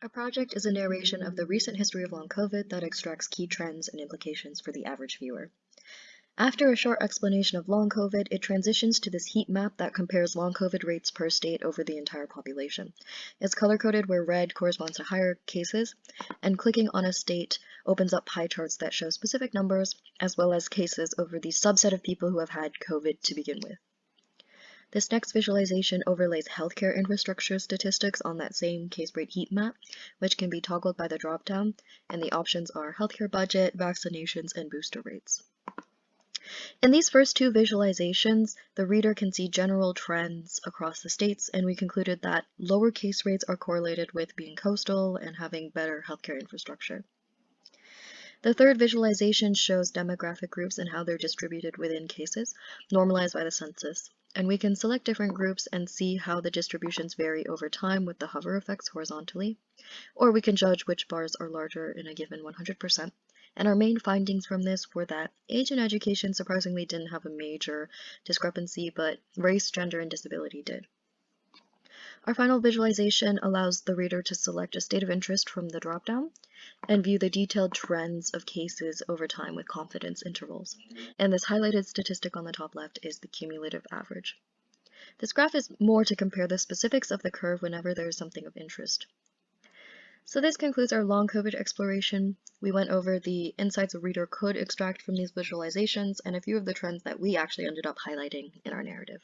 A project is a narration of the recent history of long COVID that extracts key trends and implications for the average viewer. After a short explanation of long COVID, it transitions to this heat map that compares long COVID rates per state over the entire population. It's color-coded where red corresponds to higher cases, and clicking on a state opens up pie charts that show specific numbers as well as cases over the subset of people who have had COVID to begin with. This next visualization overlays healthcare infrastructure statistics on that same case rate heat map, which can be toggled by the dropdown, and the options are healthcare budget, vaccinations, and booster rates. In these first two visualizations, the reader can see general trends across the states, and we concluded that lower case rates are correlated with being coastal and having better healthcare infrastructure. The third visualization shows demographic groups and how they're distributed within cases, normalized by the census. And we can select different groups and see how the distributions vary over time with the hover effects horizontally, or we can judge which bars are larger in a given 100%. And our main findings from this were that age and education surprisingly didn't have a major discrepancy, but race, gender, and disability did. Our final visualization allows the reader to select a state of interest from the dropdown and view the detailed trends of cases over time with confidence intervals. And this highlighted statistic on the top left is the cumulative average. This graph is more to compare the specifics of the curve whenever there is something of interest. So this concludes our long COVID exploration. We went over the insights a reader could extract from these visualizations and a few of the trends that we actually ended up highlighting in our narrative.